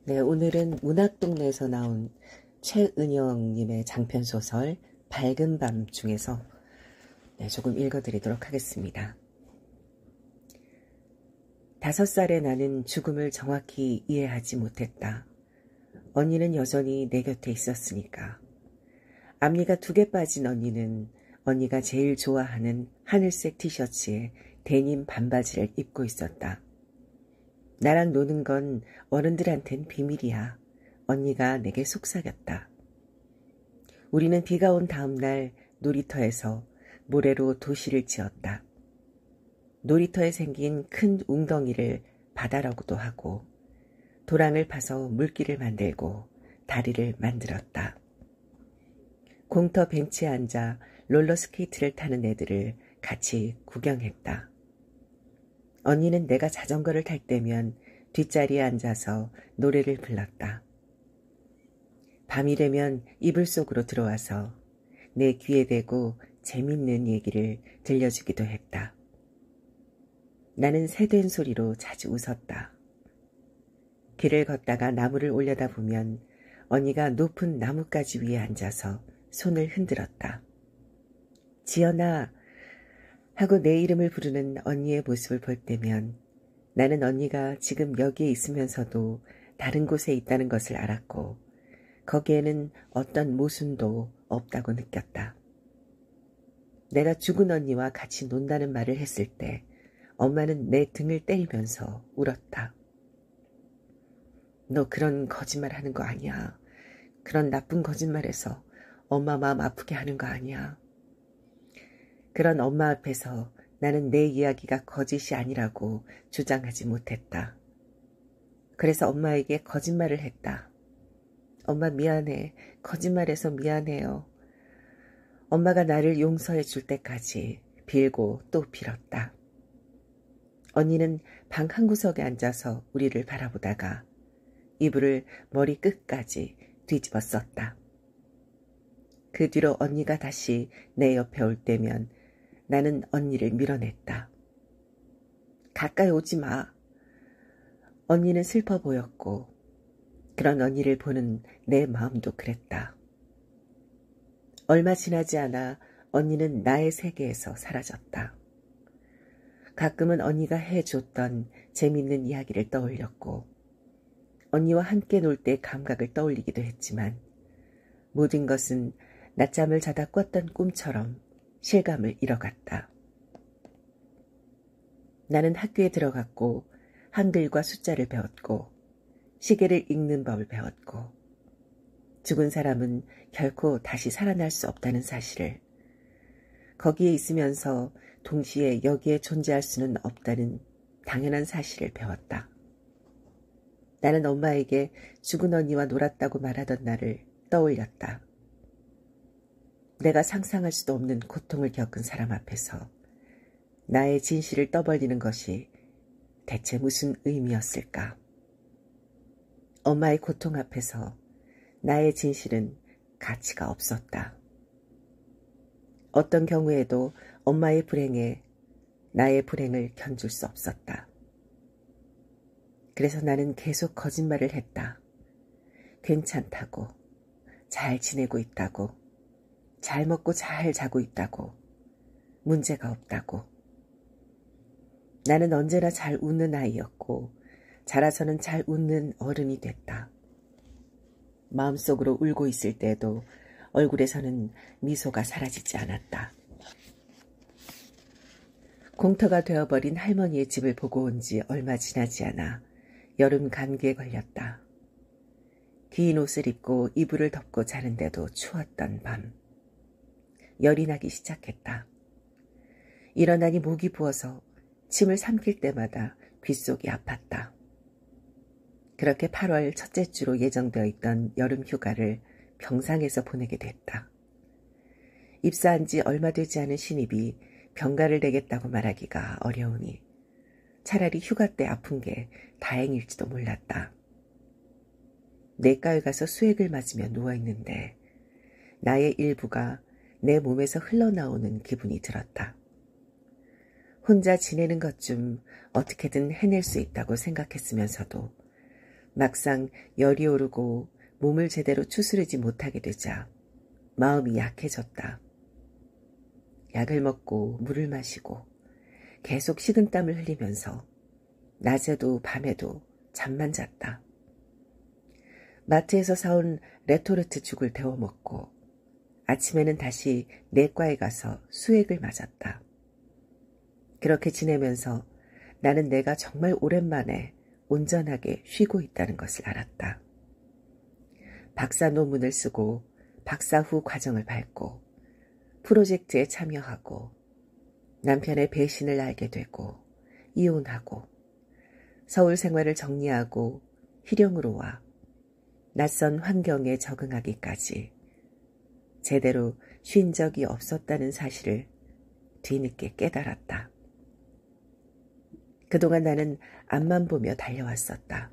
네, 오늘은 문학동네에서 나온 최은영님의 장편소설 밝은 밤 중에서 조금 읽어드리도록 하겠습니다. 5살의 나는 죽음을 정확히 이해하지 못했다. 언니는 여전히 내 곁에 있었으니까. 앞니가 2개 빠진 언니는 언니가 제일 좋아하는 하늘색 티셔츠에 데님 반바지를 입고 있었다. 나랑 노는 건 어른들한텐 비밀이야. 언니가 내게 속삭였다. 우리는 비가 온 다음 날 놀이터에서 모래로 도시를 지었다. 놀이터에 생긴 큰 웅덩이를 바다라고도 하고 도랑을 파서 물길을 만들고 다리를 만들었다. 공터 벤치에 앉아 롤러스케이트를 타는 애들을 같이 구경했다. 언니는 내가 자전거를 탈 때면 뒷자리에 앉아서 노래를 불렀다. 밤이 되면 이불 속으로 들어와서 내 귀에 대고 재밌는 얘기를 들려주기도 했다. 나는 새된 소리로 자주 웃었다. 길을 걷다가 나무를 올려다보면 언니가 높은 나뭇가지 위에 앉아서 손을 흔들었다. 지연아 하고 내 이름을 부르는 언니의 모습을 볼 때면 나는 언니가 지금 여기에 있으면서도 다른 곳에 있다는 것을 알았고 거기에는 어떤 모순도 없다고 느꼈다. 내가 죽은 언니와 같이 논다는 말을 했을 때 엄마는 내 등을 때리면서 울었다. 너 그런 거짓말 하는 거 아니야. 그런 나쁜 거짓말해서 엄마 마음 아프게 하는 거 아니야. 그런 엄마 앞에서 나는 내 이야기가 거짓이 아니라고 주장하지 못했다. 그래서 엄마에게 거짓말을 했다. 엄마 미안해. 거짓말해서 미안해요. 엄마가 나를 용서해 줄 때까지 빌고 또 빌었다. 언니는 방 한구석에 앉아서 우리를 바라보다가 이불을 머리 끝까지 뒤집어 썼다. 그 뒤로 언니가 다시 내 옆에 올 때면 나는 언니를 밀어냈다. 가까이 오지 마. 언니는 슬퍼 보였고 그런 언니를 보는 내 마음도 그랬다. 얼마 지나지 않아 언니는 나의 세계에서 사라졌다. 가끔은 언니가 해줬던 재밌는 이야기를 떠올렸고 언니와 함께 놀 때 감각을 떠올리기도 했지만 모든 것은 낮잠을 자다 꿨던 꿈처럼 실감을 잃어갔다. 나는 학교에 들어갔고 한글과 숫자를 배웠고 시계를 읽는 법을 배웠고 죽은 사람은 결코 다시 살아날 수 없다는 사실을, 거기에 있으면서 동시에 여기에 존재할 수는 없다는 당연한 사실을 배웠다. 나는 엄마에게 죽은 언니와 놀았다고 말하던 날을 떠올렸다. 내가 상상할 수도 없는 고통을 겪은 사람 앞에서 나의 진실을 떠벌리는 것이 대체 무슨 의미였을까? 엄마의 고통 앞에서 나의 진실은 가치가 없었다. 어떤 경우에도 엄마의 불행에 나의 불행을 견줄 수 없었다. 그래서 나는 계속 거짓말을 했다. 괜찮다고, 잘 지내고 있다고, 잘 먹고 잘 자고 있다고, 문제가 없다고. 나는 언제나 잘 웃는 아이였고 자라서는 잘 웃는 어른이 됐다. 마음속으로 울고 있을 때에도 얼굴에서는 미소가 사라지지 않았다. 공터가 되어버린 할머니의 집을 보고 온 지 얼마 지나지 않아 여름 감기에 걸렸다. 긴 옷을 입고 이불을 덮고 자는데도 추웠던 밤. 열이 나기 시작했다. 일어나니 목이 부어서 침을 삼킬 때마다 귓속이 아팠다. 그렇게 8월 첫째 주로 예정되어 있던 여름 휴가를 병상에서 보내게 됐다. 입사한 지 얼마 되지 않은 신입이 병가를 내겠다고 말하기가 어려우니 차라리 휴가 때 아픈 게 다행일지도 몰랐다. 내과에 가서 수액을 맞으며 누워있는데 나의 일부가 내 몸에서 흘러나오는 기분이 들었다. 혼자 지내는 것 좀 어떻게든 해낼 수 있다고 생각했으면서도 막상 열이 오르고 몸을 제대로 추스르지 못하게 되자 마음이 약해졌다. 약을 먹고 물을 마시고 계속 식은땀을 흘리면서 낮에도 밤에도 잠만 잤다. 마트에서 사온 레토르트 죽을 데워 먹고 아침에는 다시 내과에 가서 수액을 맞았다. 그렇게 지내면서 나는 내가 정말 오랜만에 온전하게 쉬고 있다는 것을 알았다. 박사 논문을 쓰고 박사 후 과정을 밟고 프로젝트에 참여하고 남편의 배신을 알게 되고 이혼하고 서울 생활을 정리하고 희령으로 와 낯선 환경에 적응하기까지 제대로 쉰 적이 없었다는 사실을 뒤늦게 깨달았다. 그동안 나는 앞만 보며 달려왔었다.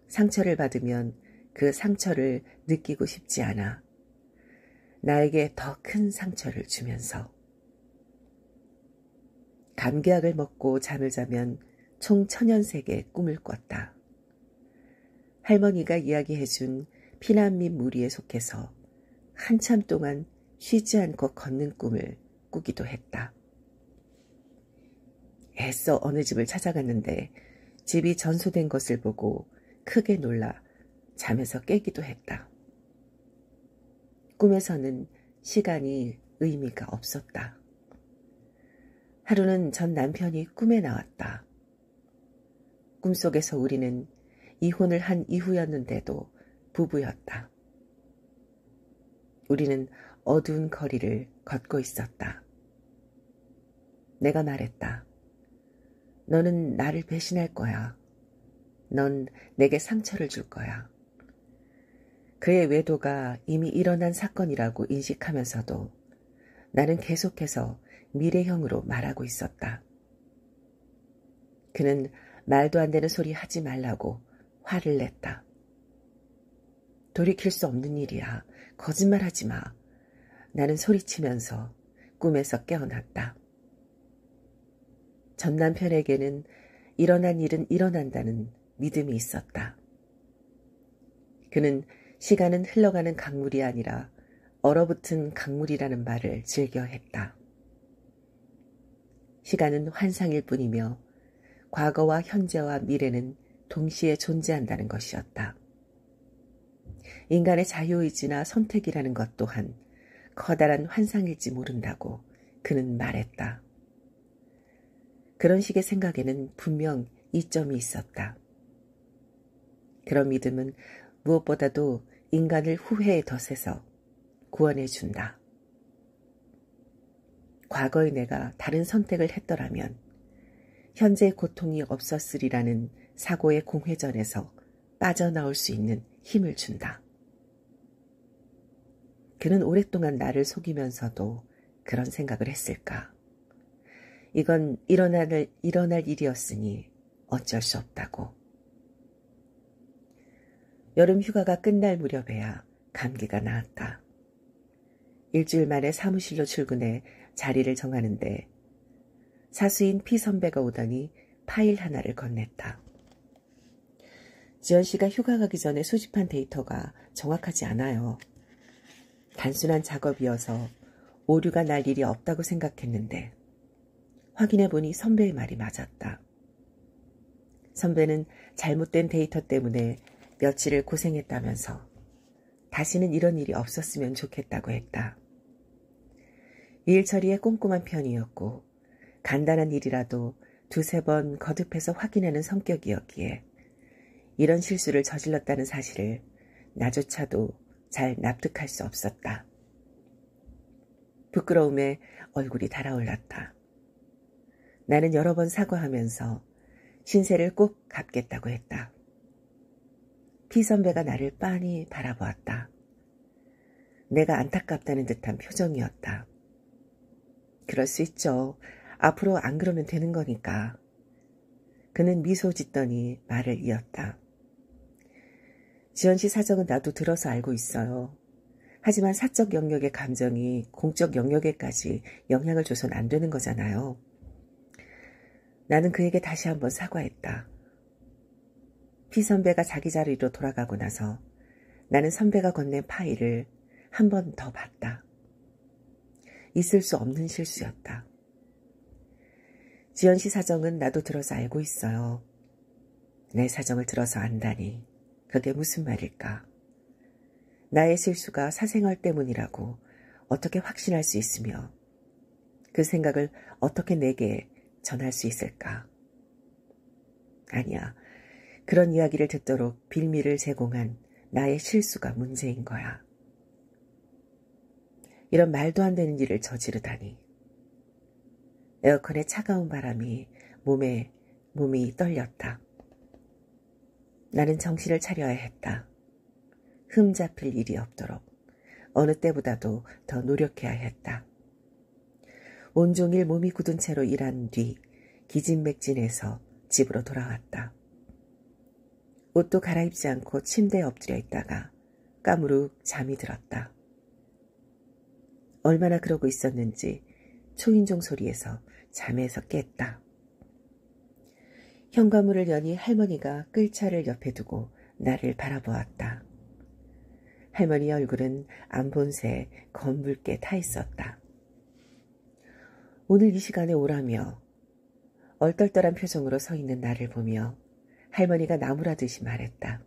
상처를 받으면 그 상처를 느끼고 싶지 않아 나에게 더 큰 상처를 주면서 감기약을 먹고 잠을 자면 총 천연색의 꿈을 꿨다. 할머니가 이야기해준 피난민 무리에 속해서 한참 동안 쉬지 않고 걷는 꿈을 꾸기도 했다. 애써 어느 집을 찾아갔는데 집이 전소된 것을 보고 크게 놀라 잠에서 깨기도 했다. 꿈에서는 시간이 의미가 없었다. 하루는 전 남편이 꿈에 나왔다. 꿈속에서 우리는 이혼을 한 이후였는데도 부부였다. 우리는 어두운 거리를 걷고 있었다. 내가 말했다. 너는 나를 배신할 거야. 넌 내게 상처를 줄 거야. 그의 외도가 이미 일어난 사건이라고 인식하면서도 나는 계속해서 미래형으로 말하고 있었다. 그는 말도 안 되는 소리 하지 말라고 화를 냈다. 돌이킬 수 없는 일이야. 거짓말하지 마. 나는 소리치면서 꿈에서 깨어났다. 전 남편에게는 일어난 일은 일어난다는 믿음이 있었다. 그는 시간은 흘러가는 강물이 아니라 얼어붙은 강물이라는 말을 즐겨 했다. 시간은 환상일 뿐이며 과거와 현재와 미래는 동시에 존재한다는 것이었다. 인간의 자유의지나 선택이라는 것 또한 커다란 환상일지 모른다고 그는 말했다. 그런 식의 생각에는 분명 이점이 있었다. 그런 믿음은 무엇보다도 인간을 후회의 덫에서 구원해준다. 과거의 내가 다른 선택을 했더라면 현재의 고통이 없었으리라는 사고의 공회전에서 빠져나올 수 있는 힘을 준다. 그는 오랫동안 나를 속이면서도 그런 생각을 했을까? 이건 일어날 일이었으니 어쩔 수 없다고. 여름 휴가가 끝날 무렵에야 감기가 나았다. 일주일 만에 사무실로 출근해 자리를 정하는데 사수인 피 선배가 오더니 파일 하나를 건넸다. 지연 씨가 휴가 가기 전에 수집한 데이터가 정확하지 않아요. 단순한 작업이어서 오류가 날 일이 없다고 생각했는데 확인해보니 선배의 말이 맞았다. 선배는 잘못된 데이터 때문에 며칠을 고생했다면서 다시는 이런 일이 없었으면 좋겠다고 했다. 일 처리에 꼼꼼한 편이었고 간단한 일이라도 두세 번 거듭해서 확인하는 성격이었기에 이런 실수를 저질렀다는 사실을 나조차도 잘 납득할 수 없었다. 부끄러움에 얼굴이 달아올랐다. 나는 여러 번 사과하면서 신세를 꼭 갚겠다고 했다. 피 선배가 나를 빤히 바라보았다. 내가 안타깝다는 듯한 표정이었다. 그럴 수 있죠. 앞으로 안 그러면 되는 거니까. 그는 미소 짓더니 말을 이었다. 지연 씨 사정은 나도 들어서 알고 있어요. 하지만 사적 영역의 감정이 공적 영역에까지 영향을 줘선 안 되는 거잖아요. 나는 그에게 다시 한번 사과했다. 피선배가 자기 자리로 돌아가고 나서 나는 선배가 건넨 파일을 한 번 더 봤다. 있을 수 없는 실수였다. 지연 씨 사정은 나도 들어서 알고 있어요. 내 사정을 들어서 안다니 그게 무슨 말일까? 나의 실수가 사생활 때문이라고 어떻게 확신할 수 있으며 그 생각을 어떻게 내게 전할 수 있을까? 아니야. 그런 이야기를 듣도록 빌미를 제공한 나의 실수가 문제인 거야. 이런 말도 안 되는 일을 저지르다니. 에어컨의 차가운 바람이 몸이 떨렸다. 나는 정신을 차려야 했다. 흠 잡힐 일이 없도록 어느 때보다도 더 노력해야 했다. 온종일 몸이 굳은 채로 일한 뒤 기진맥진해서 집으로 돌아왔다. 옷도 갈아입지 않고 침대에 엎드려 있다가 까무룩 잠이 들었다. 얼마나 그러고 있었는지 초인종 소리에서 잠에서 깼다. 현관문을 여니 할머니가 끌차를 옆에 두고 나를 바라보았다. 할머니의 얼굴은 안 본 새 검붉게 타 있었다. 오늘 이 시간에 오라며 얼떨떨한 표정으로 서 있는 나를 보며 할머니가 나무라듯이 말했다.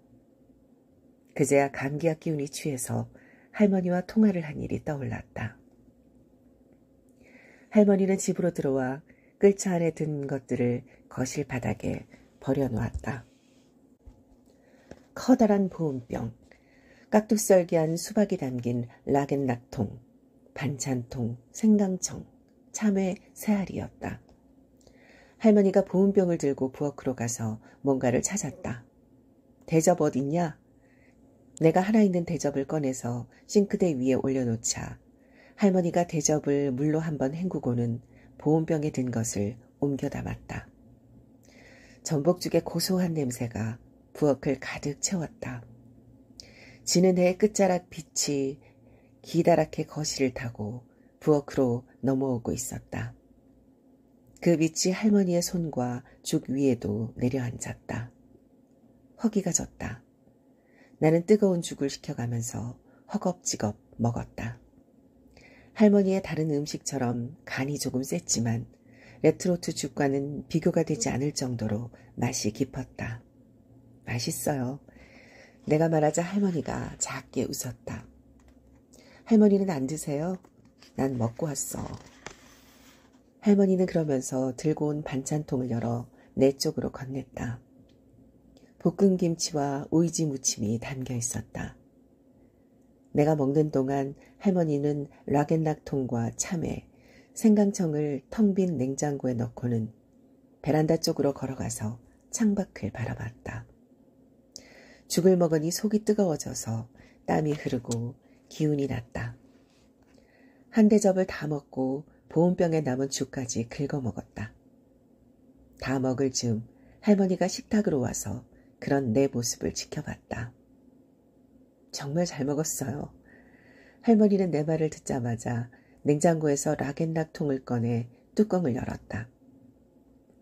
그제야 감기약 기운이 취해서 할머니와 통화를 한 일이 떠올랐다. 할머니는 집으로 들어와 끌차 안에 든 것들을 거실 바닥에 버려놓았다. 커다란 보온병, 깍둑썰기한 수박이 담긴 락앤락통, 반찬통, 생강청, 참외, 새알이었다. 할머니가 보온병을 들고 부엌으로 가서 뭔가를 찾았다. 대접 어딨냐? 내가 하나 있는 대접을 꺼내서 싱크대 위에 올려놓자 할머니가 대접을 물로 한번 헹구고는 보온병에 든 것을 옮겨 담았다. 전복죽의 고소한 냄새가 부엌을 가득 채웠다. 지는 해의 끝자락 빛이 기다랗게 거실을 타고 부엌으로 넘어오고 있었다. 그 빛이 할머니의 손과 죽 위에도 내려앉았다. 허기가 졌다. 나는 뜨거운 죽을 식혀가면서 허겁지겁 먹었다. 할머니의 다른 음식처럼 간이 조금 셌지만 레트로트 죽과는 비교가 되지 않을 정도로 맛이 깊었다. 맛있어요. 내가 말하자 할머니가 작게 웃었다. 할머니는 안 드세요? 난 먹고 왔어. 할머니는 그러면서 들고 온 반찬통을 열어 내 쪽으로 건넸다. 볶은 김치와 오이지 무침이 담겨 있었다. 내가 먹는 동안 할머니는 락앤락통과 참외, 생강청을 텅 빈 냉장고에 넣고는 베란다 쪽으로 걸어가서 창밖을 바라봤다. 죽을 먹으니 속이 뜨거워져서 땀이 흐르고 기운이 났다. 한 대접을 다 먹고 보온병에 남은 죽까지 긁어 먹었다. 다 먹을 즈음 할머니가 식탁으로 와서 그런 내 모습을 지켜봤다. 정말 잘 먹었어요. 할머니는 내 말을 듣자마자 냉장고에서 락앤락통을 꺼내 뚜껑을 열었다.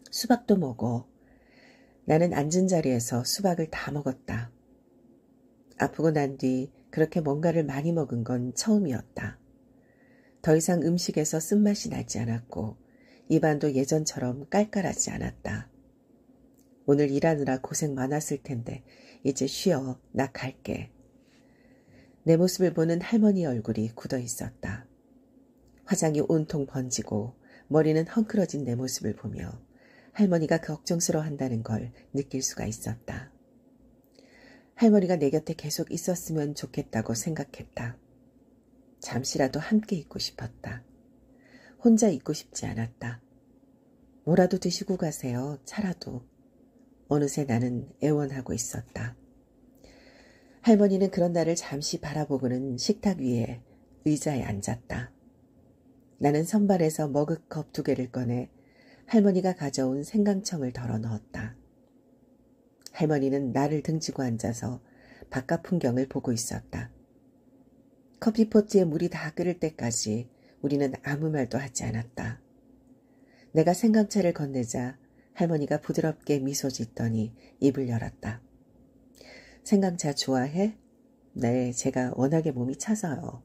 수박도 먹어. 나는 앉은 자리에서 수박을 다 먹었다. 아프고 난 뒤 그렇게 뭔가를 많이 먹은 건 처음이었다. 더 이상 음식에서 쓴맛이 나지 않았고 입안도 예전처럼 깔깔하지 않았다. 오늘 일하느라 고생 많았을 텐데 이제 쉬어. 나 갈게. 내 모습을 보는 할머니의 얼굴이 굳어 있었다. 화장이 온통 번지고 머리는 헝클어진 내 모습을 보며 할머니가 걱정스러워한다는 걸 느낄 수가 있었다. 할머니가 내 곁에 계속 있었으면 좋겠다고 생각했다. 잠시라도 함께 있고 싶었다. 혼자 있고 싶지 않았다. 뭐라도 드시고 가세요. 차라도. 어느새 나는 애원하고 있었다. 할머니는 그런 나를 잠시 바라보고는 식탁 위에 의자에 앉았다. 나는 선반에서 머그컵 2개를 꺼내 할머니가 가져온 생강청을 덜어 넣었다. 할머니는 나를 등지고 앉아서 바깥 풍경을 보고 있었다. 커피포트에 물이 다 끓을 때까지 우리는 아무 말도 하지 않았다. 내가 생강차를 건네자 할머니가 부드럽게 미소 짓더니 입을 열었다. 생강차 좋아해? 네, 제가 워낙에 몸이 차서요.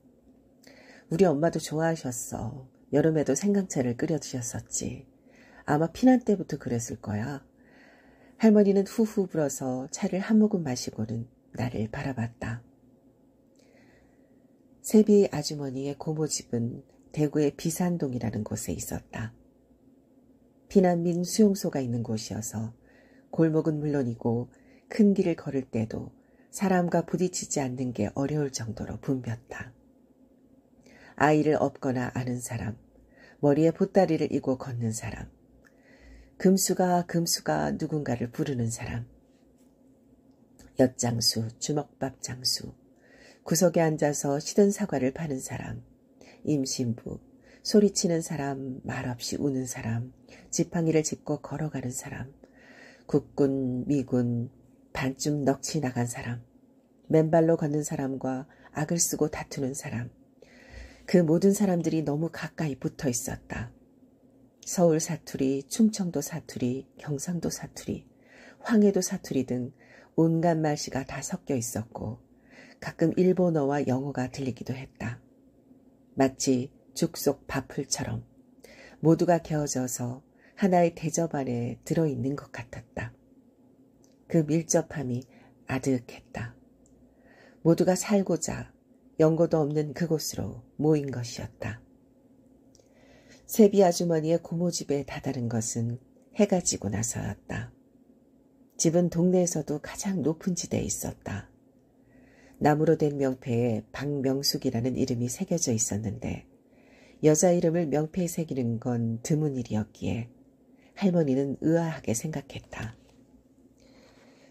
우리 엄마도 좋아하셨어. 여름에도 생강차를 끓여 드셨었지. 아마 피난 때부터 그랬을 거야. 할머니는 후후 불어서 차를 한 모금 마시고는 나를 바라봤다. 세비 아주머니의 고모집은 대구의 비산동이라는 곳에 있었다. 피난민 수용소가 있는 곳이어서 골목은 물론이고 큰 길을 걸을 때도 사람과 부딪히지 않는 게 어려울 정도로 붐볐다. 아이를 업거나 아는 사람, 머리에 보따리를 이고 걷는 사람, 금수가 누군가를 부르는 사람, 엿장수, 주먹밥 장수, 구석에 앉아서 시든 사과를 파는 사람, 임신부, 소리치는 사람, 말없이 우는 사람, 지팡이를 짚고 걸어가는 사람, 국군, 미군, 반쯤 넋이 나간 사람, 맨발로 걷는 사람과 악을 쓰고 다투는 사람, 그 모든 사람들이 너무 가까이 붙어 있었다. 서울 사투리, 충청도 사투리, 경상도 사투리, 황해도 사투리 등 온갖 말씨가 다 섞여 있었고 가끔 일본어와 영어가 들리기도 했다. 마치 죽속 밥풀처럼 모두가 겨워져서 하나의 대접 안에 들어있는 것 같았다. 그 밀접함이 아득했다. 모두가 살고자 연고도 없는 그곳으로 모인 것이었다. 세비 아주머니의 고모집에 다다른 것은 해가 지고 나서였다. 집은 동네에서도 가장 높은 지대에 있었다. 나무로 된 명패에 박명숙이라는 이름이 새겨져 있었는데 여자 이름을 명패에 새기는 건 드문 일이었기에 할머니는 의아하게 생각했다.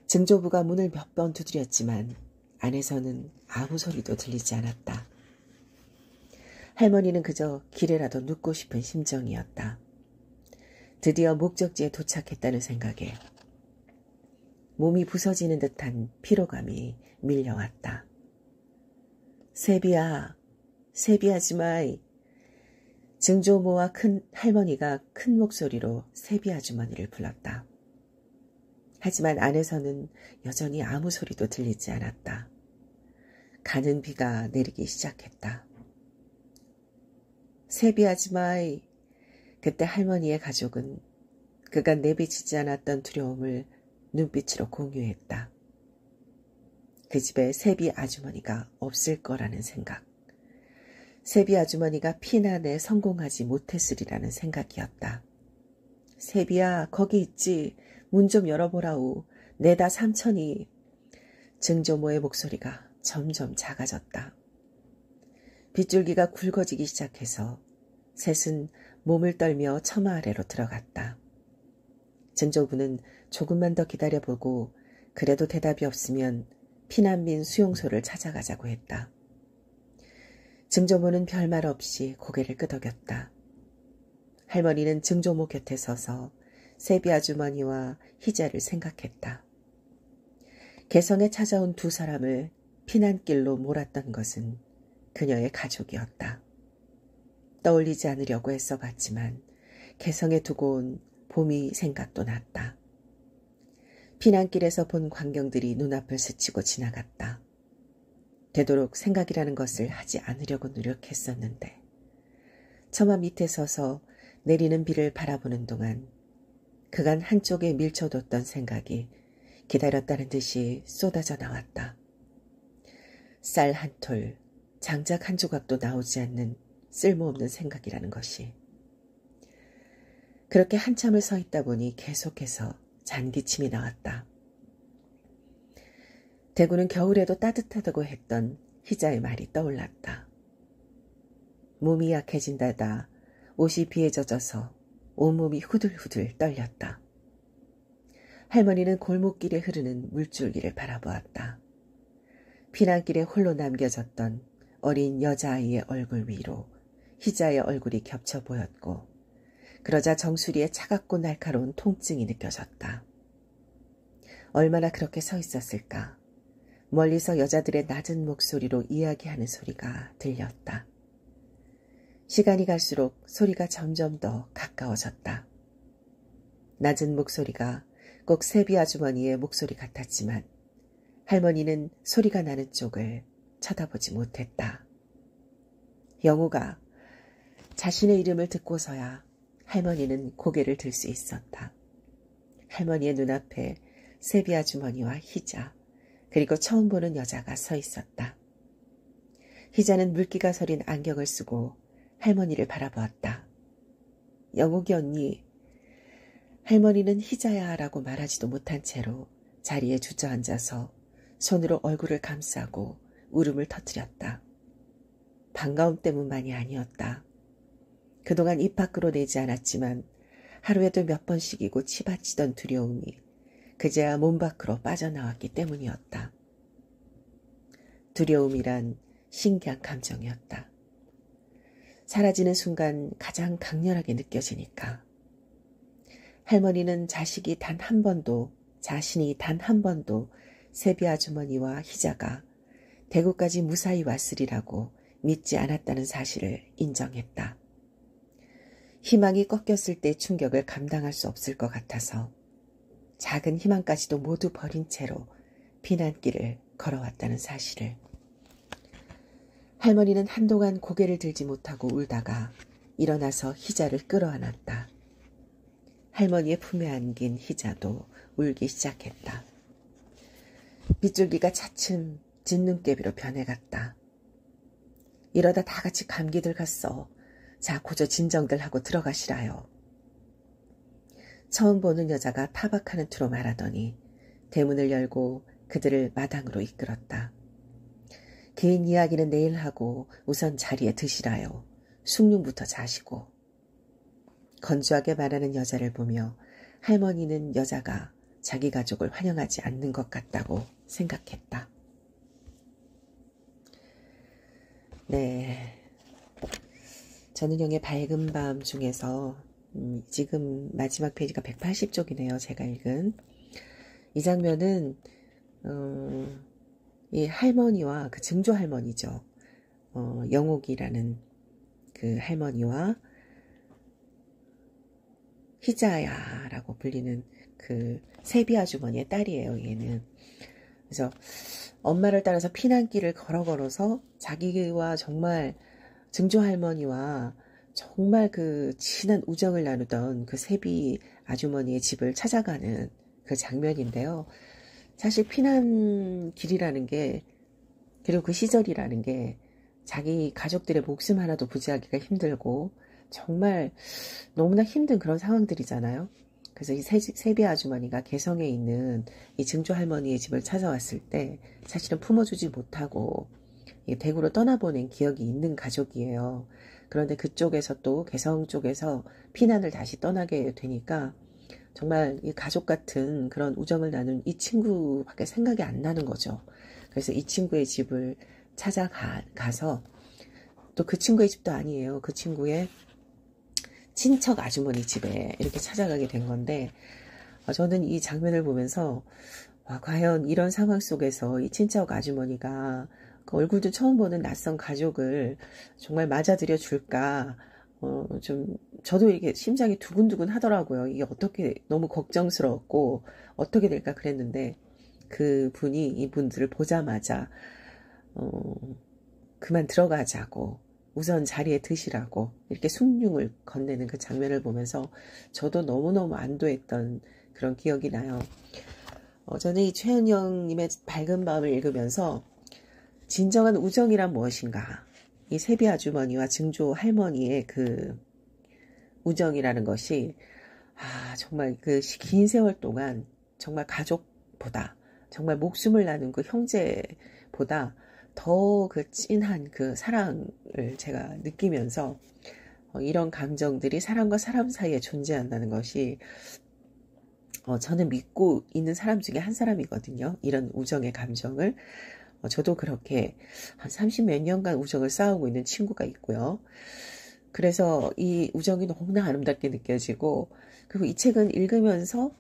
증조부가 문을 몇 번 두드렸지만 안에서는 아무 소리도 들리지 않았다. 할머니는 그저 길에라도 눕고 싶은 심정이었다. 드디어 목적지에 도착했다는 생각에 몸이 부서지는 듯한 피로감이 밀려왔다. 세비야, 세비하지 마이. 증조모와 큰 할머니가 큰 목소리로 세비 아주머니를 불렀다. 하지만 안에서는 여전히 아무 소리도 들리지 않았다. 가는 비가 내리기 시작했다. 세비하지 마이. 그때 할머니의 가족은 그간 내비치지 않았던 두려움을 눈빛으로 공유했다. 그 집에 세비 아주머니가 없을 거라는 생각. 세비 아주머니가 피난에 성공하지 못했으리라는 생각이었다. 세비야, 거기 있지. 문 좀 열어보라우. 내다 삼천이. 증조모의 목소리가 점점 작아졌다. 빗줄기가 굵어지기 시작해서 셋은 몸을 떨며 처마 아래로 들어갔다. 증조부는 조금만 더 기다려보고 그래도 대답이 없으면 피난민 수용소를 찾아가자고 했다. 증조모는 별말 없이 고개를 끄덕였다. 할머니는 증조모 곁에 서서 세비 아주머니와 희자를 생각했다. 개성에 찾아온 두 사람을 피난길로 몰았던 것은 그녀의 가족이었다. 떠올리지 않으려고 애써봤지만 개성에 두고 온 봄이 생각도 났다. 피난길에서 본 광경들이 눈앞을 스치고 지나갔다. 되도록 생각이라는 것을 하지 않으려고 노력했었는데 처마 밑에 서서 내리는 비를 바라보는 동안 그간 한쪽에 밀쳐뒀던 생각이 기다렸다는 듯이 쏟아져 나왔다. 쌀 한 톨, 장작 한 조각도 나오지 않는 쓸모없는 생각이라는 것이. 그렇게 한참을 서 있다 보니 계속해서 잔기침이 나왔다. 대구는 겨울에도 따뜻하다고 했던 희자의 말이 떠올랐다. 몸이 약해진다다 옷이 비에 젖어서 온몸이 후들후들 떨렸다. 할머니는 골목길에 흐르는 물줄기를 바라보았다. 피난길에 홀로 남겨졌던 어린 여자아이의 얼굴 위로 희자의 얼굴이 겹쳐 보였고 그러자 정수리에 차갑고 날카로운 통증이 느껴졌다. 얼마나 그렇게 서 있었을까. 멀리서 여자들의 낮은 목소리로 이야기하는 소리가 들렸다. 시간이 갈수록 소리가 점점 더 가까워졌다. 낮은 목소리가 꼭 세비 아주머니의 목소리 같았지만 할머니는 소리가 나는 쪽을 쳐다보지 못했다. 영우가 자신의 이름을 듣고서야 할머니는 고개를 들 수 있었다. 할머니의 눈앞에 세비 아주머니와 희자, 그리고 처음 보는 여자가 서 있었다. 희자는 물기가 서린 안경을 쓰고 할머니를 바라보았다. 영옥이 언니. 할머니는 희자야 라고 말하지도 못한 채로 자리에 주저앉아서 손으로 얼굴을 감싸고 울음을 터뜨렸다. 반가움 때문만이 아니었다. 그동안 입 밖으로 내지 않았지만 하루에도 몇 번씩이고 치받치던 두려움이 그제야 몸 밖으로 빠져나왔기 때문이었다. 두려움이란 신기한 감정이었다. 사라지는 순간 가장 강렬하게 느껴지니까. 할머니는 자신이 단 한 번도 세비 아주머니와 희자가 대구까지 무사히 왔으리라고 믿지 않았다는 사실을 인정했다. 희망이 꺾였을 때 충격을 감당할 수 없을 것 같아서 작은 희망까지도 모두 버린 채로 피난길을 걸어왔다는 사실을. 할머니는 한동안 고개를 들지 못하고 울다가 일어나서 희자를 끌어안았다. 할머니의 품에 안긴 희자도 울기 시작했다. 빗줄기가 차츰 진눈깨비로 변해갔다. 이러다 다 같이 감기 들갔어. 자, 고저 진정들 하고 들어가시라요. 처음 보는 여자가 타박하는 투로 말하더니 대문을 열고 그들을 마당으로 이끌었다. 긴 이야기는 내일 하고 우선 자리에 드시라요. 숭늉부터 자시고. 건조하게 말하는 여자를 보며 할머니는 여자가 자기 가족을 환영하지 않는 것 같다고 생각했다. 네, 전은영의 밝은 밤 중에서 지금 마지막 페이지가 180쪽이네요. 제가 읽은 이 장면은 이 할머니와 그 증조 할머니죠. 영옥이라는 그 할머니와 희자야라고 불리는 그 세비 아주머니의 딸이에요. 얘는. 그래서 엄마를 따라서 피난길을 걸어서 자기와 정말 증조 할머니와 정말 그 진한 우정을 나누던 그 세비 아주머니의 집을 찾아가는 그 장면인데요. 사실 피난길이라는 게, 그리고 그 시절이라는 게 자기 가족들의 목숨 하나도 부지하기가 힘들고 정말 너무나 힘든 그런 상황들이잖아요. 그래서 이 세비 아주머니가 개성에 있는 이 증조 할머니의 집을 찾아왔을 때 사실은 품어주지 못하고 대구로 떠나보낸 기억이 있는 가족이에요. 그런데 그쪽에서 또 개성 쪽에서 피난을 다시 떠나게 되니까 정말 이 가족 같은 그런 우정을 나눈 이 친구밖에 생각이 안 나는 거죠. 그래서 이 친구의 집을 찾아가서 또 그 친구의 집도 아니에요. 그 친구의 친척 아주머니 집에 이렇게 찾아가게 된 건데, 저는 이 장면을 보면서 과연 이런 상황 속에서 이 친척 아주머니가 그 얼굴도 처음 보는 낯선 가족을 정말 맞아들여 줄까, 좀 저도 이게 심장이 두근두근 하더라고요. 이게 어떻게, 너무 걱정스러웠고 어떻게 될까 그랬는데 그 분이 이분들을 보자마자 그만 들어가자고, 우선 자리에 드시라고 이렇게 숭늉을 건네는 그 장면을 보면서 저도 너무너무 안도했던 그런 기억이 나요. 저는 이 최은영님의 밝은 밤을 읽으면서 진정한 우정이란 무엇인가, 이 세비 아주머니와 증조 할머니의 그 우정이라는 것이 정말 그 긴 세월 동안 정말 가족보다, 정말 목숨을 나눈 그 형제보다 더 그 찐한 그 사랑을 제가 느끼면서 이런 감정들이 사람과 사람 사이에 존재한다는 것이 저는 믿고 있는 사람 중에 한 사람이거든요. 이런 우정의 감정을. 저도 그렇게 한 30몇 년간 우정을 쌓아오고 있는 친구가 있고요. 그래서 이 우정이 너무나 아름답게 느껴지고, 그리고 이 책은 읽으면서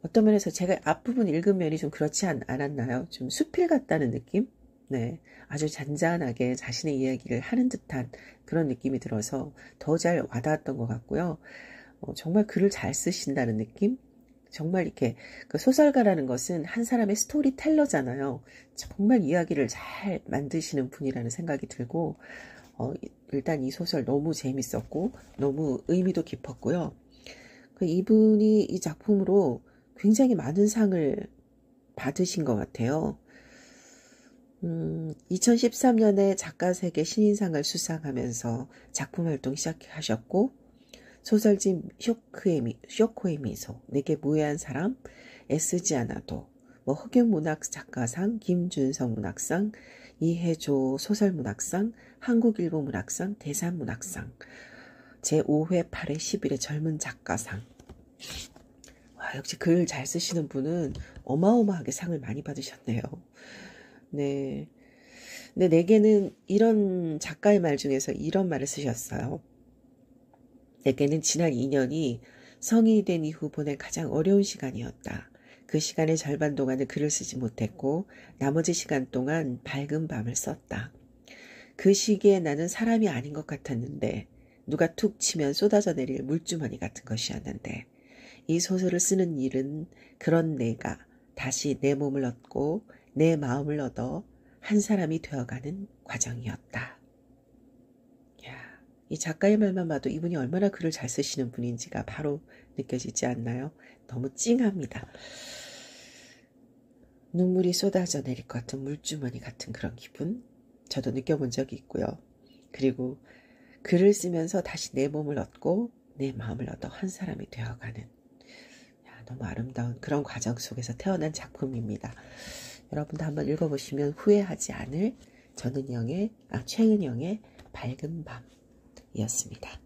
어떤 면에서 제가 앞부분 읽은 면이 좀 그렇지 않았나요? 좀 수필 같다는 느낌? 네, 아주 잔잔하게 자신의 이야기를 하는 듯한 그런 느낌이 들어서 더 잘 와닿았던 것 같고요. 정말 글을 잘 쓰신다는 느낌? 정말 이렇게 그 소설가라는 것은 한 사람의 스토리텔러잖아요. 정말 이야기를 잘 만드시는 분이라는 생각이 들고 일단 이 소설 너무 재밌었고 너무 의미도 깊었고요. 이분이 이 작품으로 굉장히 많은 상을 받으신 것 같아요. 2013년에 작가세계 신인상을 수상하면서 작품 활동 시작하셨고 소설집 쇼코의 미소, 내게 무해한 사람, 애쓰지 않아도, 흑윤문학작가상, 김준성 문학상, 이혜조 소설문학상, 한국일보문학상, 대산문학상, 제5회 8회 11회 젊은 작가상. 와, 역시 글 잘 쓰시는 분은 어마어마하게 상을 많이 받으셨네요. 네. 근데 내게는 이런 작가의 말 중에서 이런 말을 쓰셨어요. 내게는 지난 2년이 성인이 된 이후 보낸 가장 어려운 시간이었다. 그 시간의 절반 동안은 글을 쓰지 못했고 나머지 시간 동안 밝은 밤을 썼다. 그 시기에 나는 사람이 아닌 것 같았는데 누가 툭 치면 쏟아져 내릴 물주머니 같은 것이었는데 이 소설을 쓰는 일은 그런 내가 다시 내 몸을 얻고 내 마음을 얻어 한 사람이 되어가는 과정이었다. 이 작가의 말만 봐도 이분이 얼마나 글을 잘 쓰시는 분인지가 바로 느껴지지 않나요? 너무 찡합니다. 눈물이 쏟아져 내릴 것 같은 물주머니 같은 그런 기분 저도 느껴본 적이 있고요. 그리고 글을 쓰면서 다시 내 몸을 얻고 내 마음을 얻어 한 사람이 되어가는 너무 아름다운 그런 과정 속에서 태어난 작품입니다. 여러분도 한번 읽어보시면 후회하지 않을 최은영의 밝은 밤이었습니다.